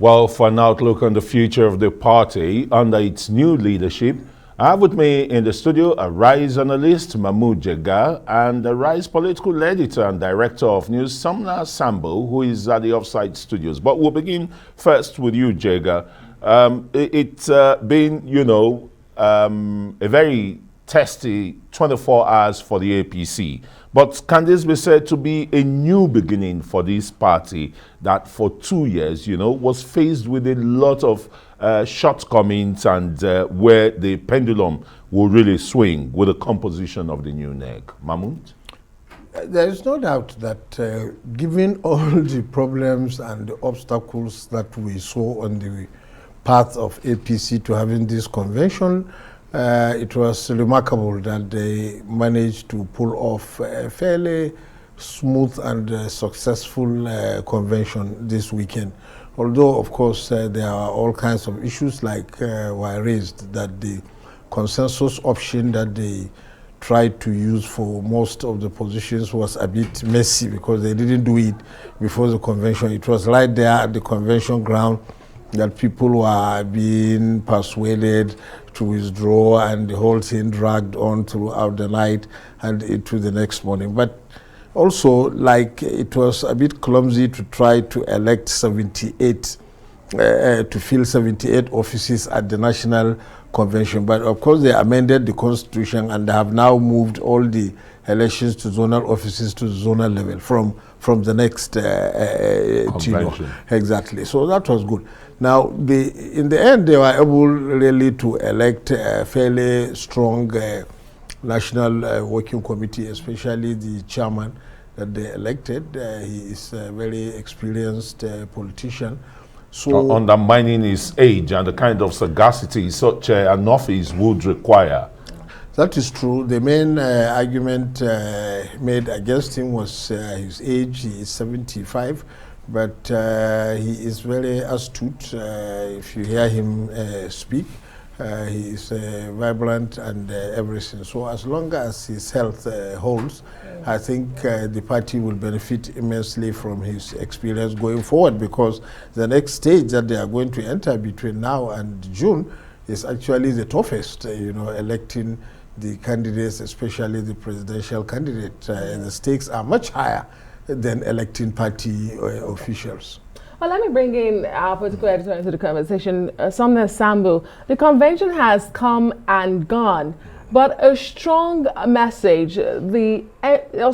Well, for an outlook on the future of the party under its new leadership, I have with me in the studio a Rise analyst, Mahmud Jega, and a Rise political editor and director of news, Sumner Sambo, who is at the Offside Studios. But we'll begin first with you, Jega. It's been, a very testy 24 hours for the APC. But can this be said to be a new beginning for this party that for 2 years, was faced with a lot of shortcomings and where the pendulum will really swing with the composition of the new NEG? Mahmud? There is no doubt that given all the problems and the obstacles that we saw on the path of APC to having this convention, it was remarkable that they managed to pull off a fairly smooth and successful convention this weekend. Although, of course, there are all kinds of issues like were raised, that the consensus option that they tried to use for most of the positions was a bit messy because they didn't do it before the convention. It was right there at the convention ground that people were being persuaded to withdraw, and the whole thing dragged on throughout the night and into the next morning. But also, like, it was a bit clumsy to try to elect 78, to fill 78 offices at the National Convention. But of course, they amended the Constitution and they have now moved all the elections to zonal offices to the zonal level from the next convention. Exactly. So that was good. Now, in the end, they were able really to elect a fairly strong National Working Committee, especially the chairman that they elected. He is a very experienced politician. So undermining his age and the kind of sagacity such an office would require. That is true. The main argument made against him was his age. He is 75. But he is very astute. If you hear him speak, he is vibrant and everything. So as long as his health holds, I think the party will benefit immensely from his experience going forward, because the next stage that they are going to enter between now and June is actually the toughest, electing the candidates, especially the presidential candidate. The stakes are much higher than electing party officials. Well, let me bring in our political editor into the conversation, Sumner Sambo. The convention has come and gone, but a strong message,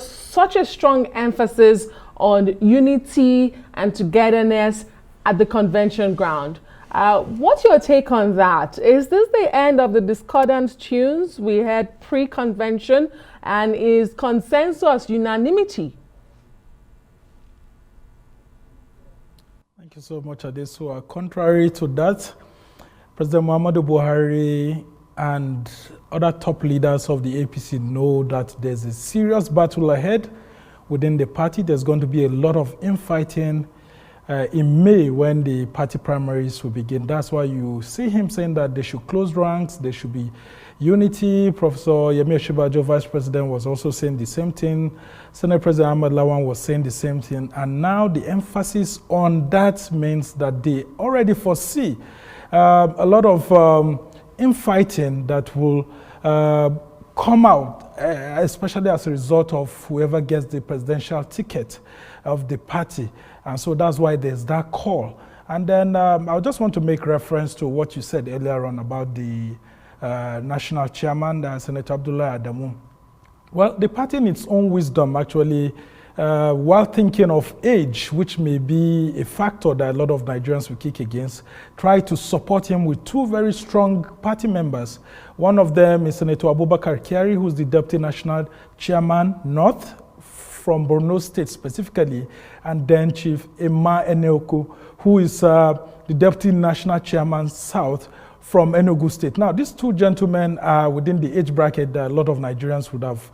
such a strong emphasis on unity and togetherness at the convention ground. What's your take on that? Is this the end of the discordant tunes we had pre-convention, and is consensus unanimity? Thank you so much, Adesu. Contrary to that, President Buhari and other top leaders of the APC know that there's a serious battle ahead within the party. There's going to be a lot of infighting in May when the party primaries will begin. That's why you see him saying that they should close ranks, there should be unity. Professor Yemi Osinbajo, Vice President, was also saying the same thing. Senate President Ahmed Lawan was saying the same thing. And now the emphasis on that means that they already foresee a lot of infighting that will come out, especially as a result of whoever gets the presidential ticket of the party. And so that's why there's that call. And then I just want to make reference to what you said earlier on about the national chairman, Senator Abdullah Adamu. Well, the party in its own wisdom actually, while thinking of age, which may be a factor that a lot of Nigerians will kick against, tried to support him with two very strong party members. One of them is Senator Abubakar Kyari, who's the Deputy National Chairman North from Borno State specifically, and then Chief Emma Eneoku, who is the Deputy National Chairman South from Enugu State. Now, these two gentlemen are within the age bracket that a lot of Nigerians would have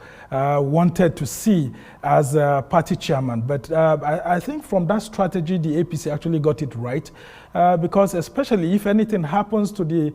wanted to see as party chairman. But I think from that strategy, the APC actually got it right, because especially if anything happens to the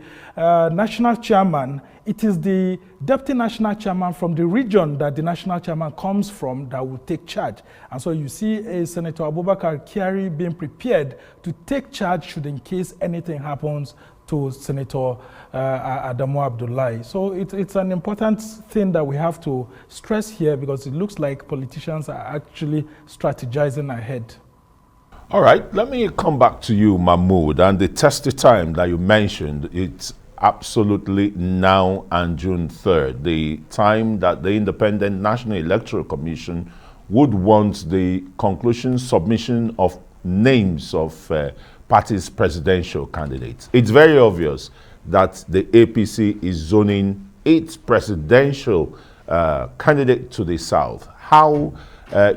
national chairman, it is the deputy national chairman from the region that the national chairman comes from that will take charge. And so you see a Senator Abubakar Kyari being prepared to take charge should in case anything happens to Senator Adamu Abdullahi. So it's an important thing that we have to stress here, because it looks like politicians are actually strategizing ahead. All right, let me come back to you, Mahmud, and the testy time that you mentioned. It's absolutely now and June 3rd, the time that the Independent National Electoral Commission would want the conclusion submission of names of parties' presidential candidates. It's very obvious that the APC is zoning its presidential candidate to the south. How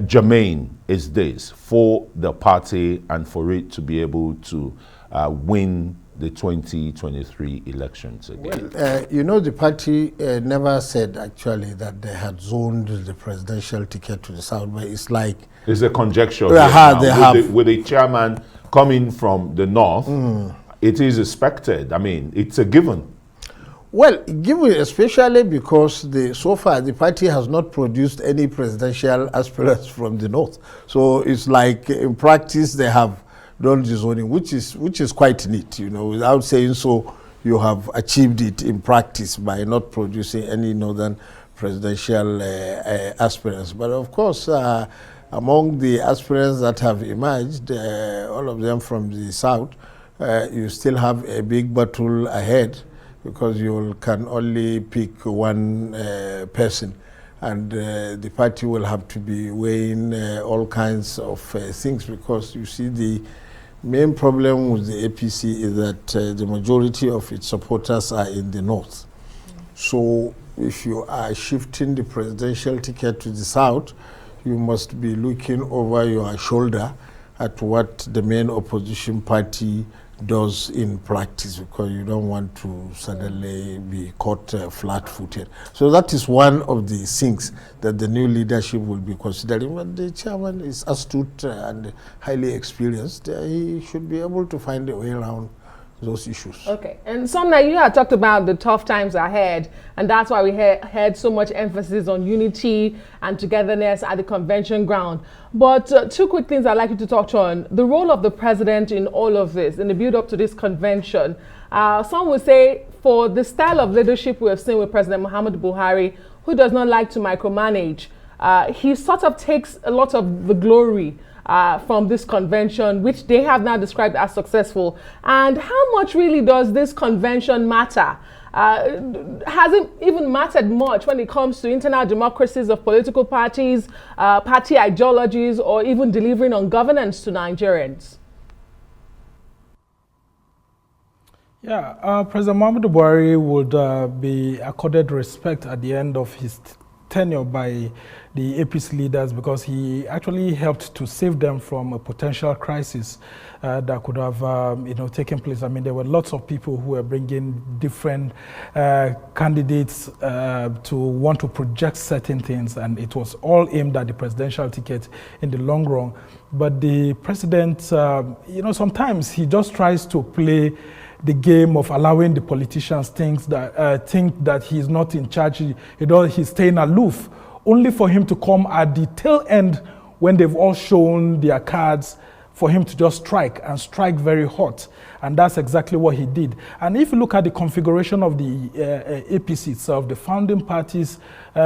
germane is this for the party and for it to be able to win the 2023 elections again? Well, you know, the party never said actually that they had zoned the presidential ticket to the south, but it's like... It's a conjecture. They have. With the chairman coming from the north, it is expected. I mean, it's a given. Well, given especially because so far the party has not produced any presidential aspirants from the north. So it's like in practice they have done the zoning, which is quite neat, you know. Without saying so, you have achieved it in practice by not producing any northern presidential aspirants. But of course, among the aspirants that have emerged, all of them from the south, you still have a big battle ahead, because you can only pick one person, and the party will have to be weighing all kinds of things, because you see the main problem with the APC is that the majority of its supporters are in the north. So if you are shifting the presidential ticket to the south, you must be looking over your shoulder at what the main opposition party does in practice, because you don't want to suddenly be caught flat-footed. So that is one of the things that the new leadership will be considering. But the chairman is astute and highly experienced. He should be able to find a way around those issues. Okay, and Sumner, you had talked about the tough times ahead, and that's why we had so much emphasis on unity and togetherness at the convention ground. But two quick things I'd like you to touch on. The role of the president in all of this, in the build-up to this convention. Some would say, for the style of leadership we have seen with President Muhammad Buhari, who does not like to micromanage, he sort of takes a lot of the glory from this convention, which they have now described as successful. And how much really does this convention matter? Hasn't even mattered much when it comes to internal democracies of political parties, party ideologies, or even delivering on governance to Nigerians. Yeah, President Muhammad Buhari would be accorded respect at the end of his tenure by the APC leaders, because he actually helped to save them from a potential crisis that could have taken place. I mean, there were lots of people who were bringing different candidates to want to project certain things, and it was all aimed at the presidential ticket in the long run. But the president, sometimes he just tries to play the game of allowing the politicians think that he's not in charge. He's staying aloof, only for him to come at the tail end when they've all shown their cards, for him to just strike very hot. And that's exactly what he did. And if you look at the configuration of the APC itself, the founding parties,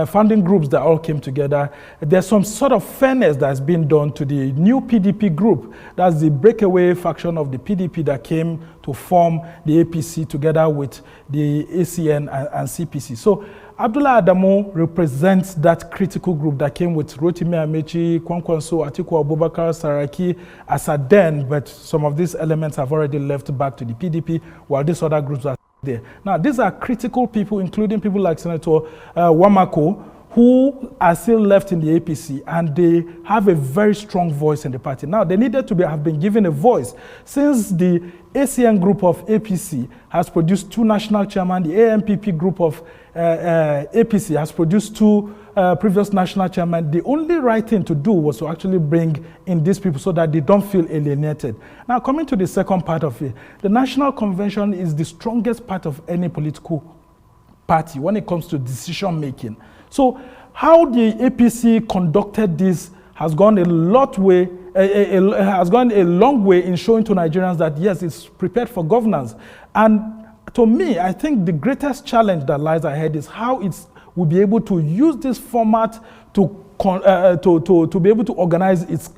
founding groups that all came together, there's some sort of fairness that's been done to the new PDP group. That's the breakaway faction of the PDP that came to form the APC together with the ACN and CPC. So Abdullah Adamu represents that critical group that came with Rotimi Amechi, Kwankwanso, Atiku Abubakar, Saraki, Asaden, but some of these elements have already left back to the PDP, while these other groups are there. Now, these are critical people, including people like Senator Wamako, who are still left in the APC, and they have a very strong voice in the party. Now, they needed to have been given a voice. Since the ACN group of APC has produced 2 national chairmen, the AMPP group of APC has produced 2 previous national chairmen, the only right thing to do was to actually bring in these people so that they don't feel alienated. Now, coming to the second part of it, the National Convention is the strongest part of any political party when it comes to decision making. So how the APC conducted this has gone a long way in showing to Nigerians that yes, it's prepared for governance. And to me, I think the greatest challenge that lies ahead is how it will be able to use this format to be able to organize its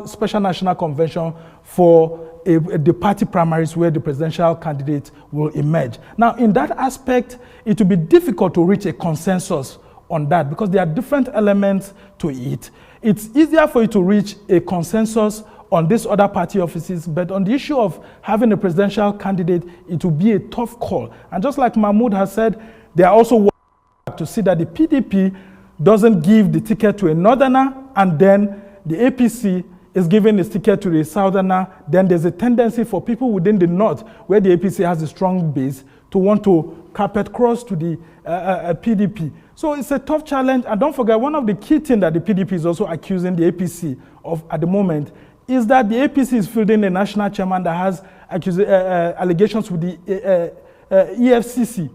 special national convention for the party primaries where the presidential candidate will emerge. Now, in that aspect, it will be difficult to reach a consensus on that because there are different elements to it. It's easier for you to reach a consensus on these other party offices, but on the issue of having a presidential candidate, it will be a tough call. And just like Mahmud has said, they are also working to see that the PDP doesn't give the ticket to a northerner, and then the APC is giving its ticket to the southerner. Then there's a tendency for people within the north, where the APC has a strong base, to want to carpet cross to the PDP. So it's a tough challenge. And don't forget, one of the key things that the PDP is also accusing the APC of at the moment is that the APC is fielding a national chairman that has allegations with the EFCC.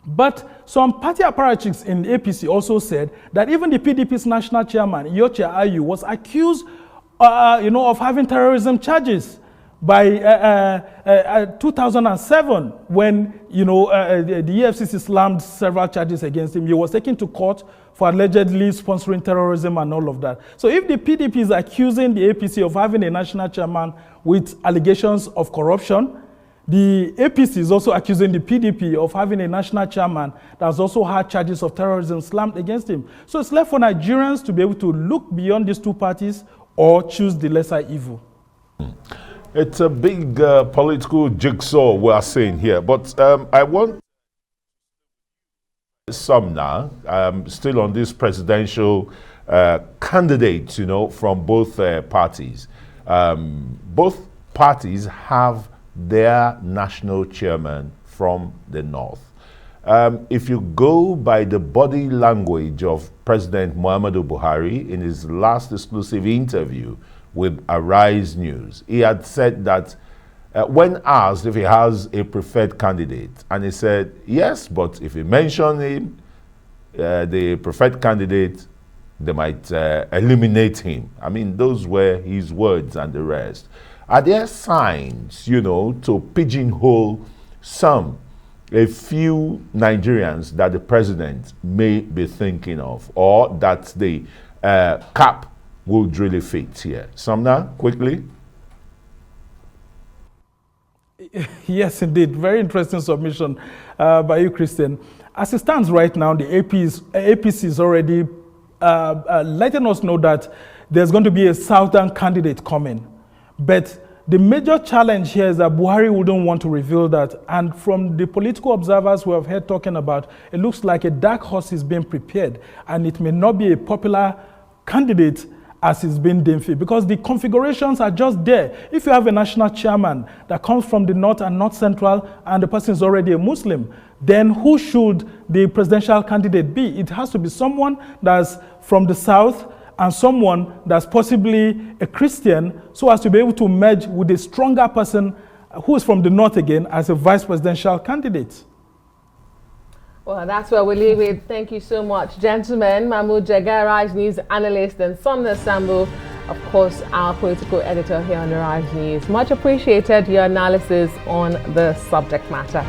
But some party apparatchiks in the APC also said that even the PDP's national chairman, Yoche Ayu, was accused of having terrorism charges by 2007 when the EFCC slammed several charges against him. He was taken to court for allegedly sponsoring terrorism and all of that. So if the PDP is accusing the APC of having a national chairman with allegations of corruption, the APC is also accusing the PDP of having a national chairman that has also had charges of terrorism slammed against him. So it's left for Nigerians to be able to look beyond these two parties or choose the lesser evil. It's a big political jigsaw we are seeing here, but I want Sumner, still on this presidential candidates, from both parties. Both parties have their national chairman from the north. If you go by the body language of President Muhammadu Buhari in his last exclusive interview with Arise News, he had said that when asked if he has a preferred candidate, and he said yes, but if he mentioned him, the preferred candidate, they might eliminate him. I mean, those were his words and the rest. Are there signs, to pigeonhole a few Nigerians that the president may be thinking of, or that the cap would really fit here? Sumner, quickly. Yes, indeed. Very interesting submission by you, Christian. As it stands right now, the APC is already letting us know that there's going to be a southern candidate coming. But the major challenge here is that Buhari wouldn't want to reveal that. And from the political observers who have heard talking about, it looks like a dark horse is being prepared, and it may not be a popular candidate as it's been deemed, because the configurations are just there. If you have a national chairman that comes from the north and north central, and the person is already a Muslim, then who should the presidential candidate be? It has to be someone that's from the south and someone that's possibly a Christian, so as to be able to merge with a stronger person who is from the north again as a vice presidential candidate. Well, that's where we leave it. Thank you so much, gentlemen. Mahmud Jega, Rise News analyst, and Sumner Sambo, of course, our political editor here on the Rise News. Much appreciated your analysis on the subject matter.